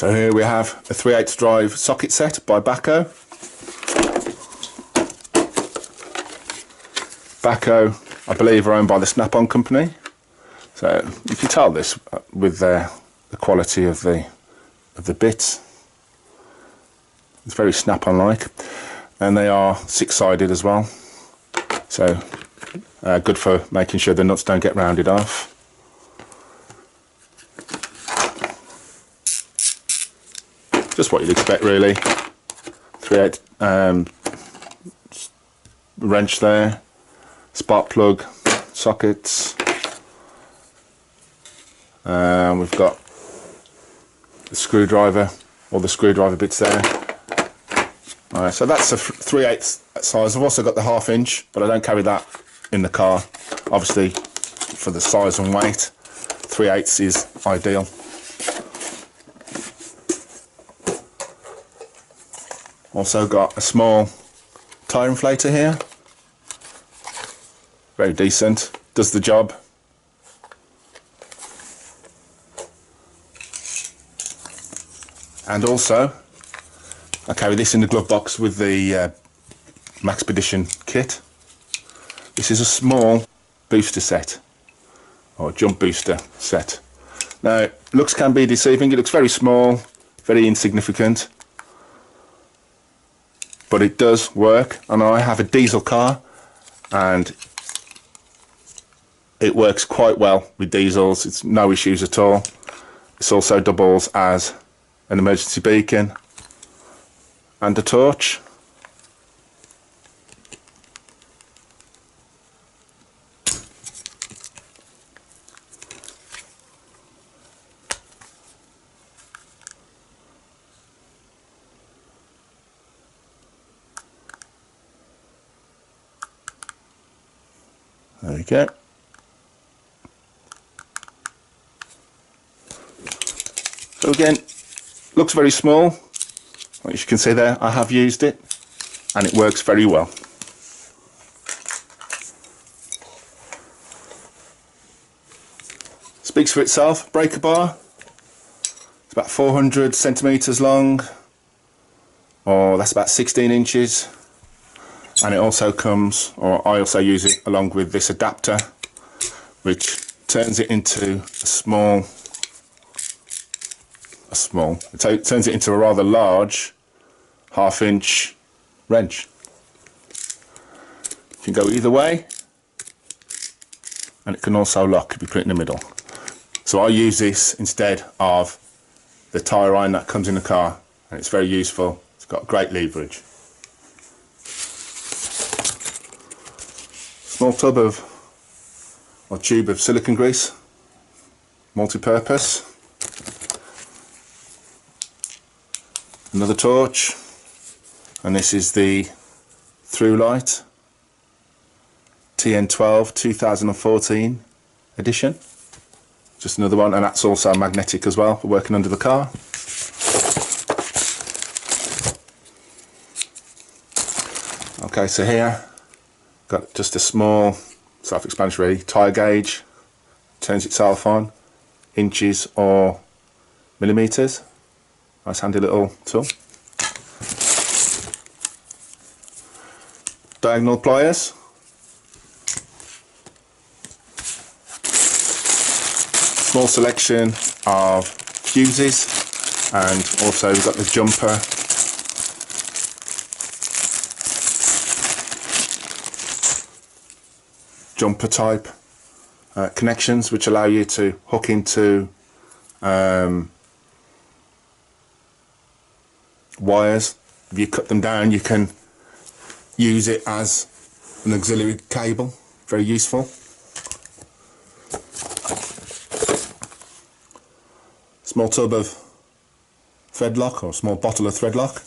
So here we have a 3/8 drive socket set by Baco. Baco, I believe, are owned by the Snap-on company. So you can tell this with the quality of the bits. It's very Snap-on like, and they are 6-sided as well. So good for making sure the nuts don't get rounded off. Just what you'd expect really. 3/8 wrench there, spark plug, sockets. We've got the screwdriver, all the screwdriver bits there. Alright, so that's a 3/8 size. I've also got the 1/2 inch, but I don't carry that in the car. Obviously, for the size and weight, 3/8 is ideal. Also got a small tyre inflator here. Very decent, does the job. And also, I carry this in the glove box with the Maxpedition kit. This is a small booster set, or jump booster set. Now, looks can be deceiving. It looks very small, very insignificant, but it does work. And I have a diesel car, and it works quite well with diesels. It's no issues at all. This also doubles as an emergency beacon and a torch. There we go. So again, looks very small. As you can see there, I have used it and it works very well. Speaks for itself. Breaker bar, it's about 400 centimeters long, or that's about 16 inches. And it also comes, or I also use it along with this adapter, which turns it into it turns it into a rather large 1/2 inch wrench. It can go either way, and it can also lock if you put it in the middle. So I use this instead of the tyre iron that comes in the car, and it's very useful. It's got great leverage. Small tub or tube of silicone grease, multi-purpose. Another torch, and this is the through light TN12 2014 edition. Just another one, and that's also magnetic as well for working under the car. Okay, so here got just a small, self-explanatory tyre gauge. Turns itself on, inches or millimeters. Nice handy little tool. Diagonal pliers. Small selection of fuses, and also we've got the jumper type connections, which allow you to hook into wires. If you cut them down, you can use it as an auxiliary cable. Very useful. Small tub of thread lock, or small bottle of thread lock.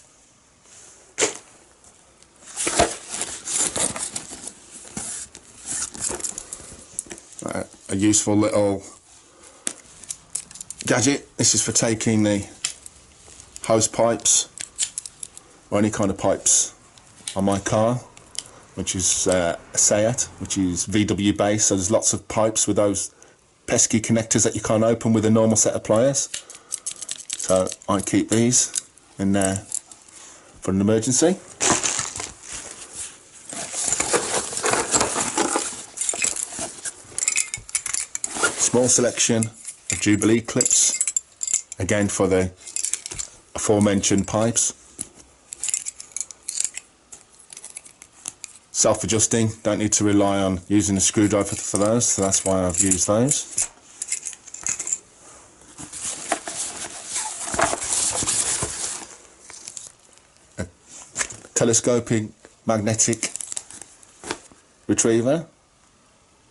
A useful little gadget. This is for taking the hose pipes or any kind of pipes on my car, which is a Seat, which is VW based, so there's lots of pipes with those pesky connectors that you can't open with a normal set of pliers. So I keep these in there for an emergency. Small selection of Jubilee clips, again for the aforementioned pipes. Self-adjusting, don't need to rely on using a screwdriver for those, so that's why I've used those. A telescoping magnetic retriever,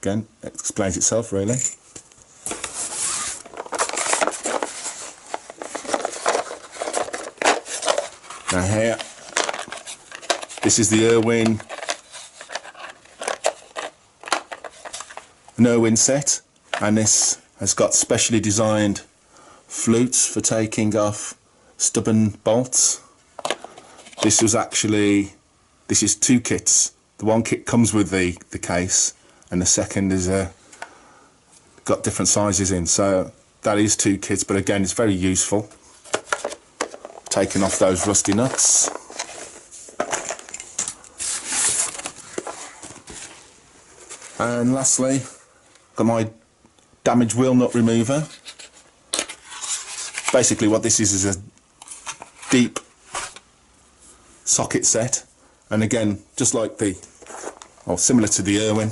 again, it explains itself really. Now here, this is the Irwin set, and this has got specially designed flutes for taking off stubborn bolts. This is two kits. The one kit comes with the case, and the second is got different sizes in, so that is two kits, but again it's very useful, taking off those rusty nuts. And lastly, got my damaged wheel nut remover. Basically what this is a deep socket set, and again, just like similar to the Irwin,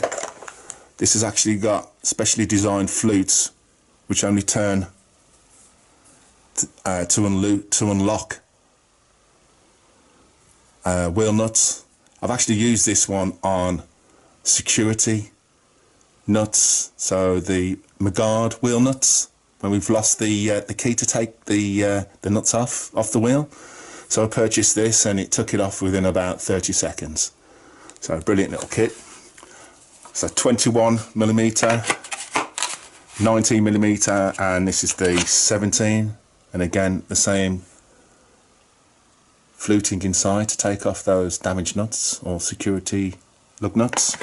this has actually got specially designed flutes which only turn to unlock wheel nuts. I've actually used this one on security nuts, so the Magard wheel nuts, when we've lost the key to take the nuts off the wheel. So I purchased this and it took it off within about 30 seconds. So brilliant little kit. So 21mm, 19mm, and this is the 17, and again the same fluting inside to take off those damaged nuts or security lug nuts.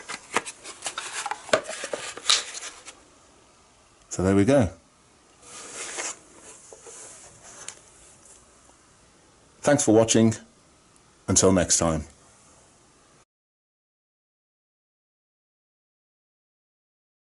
So there we go. Thanks for watching. Until next time.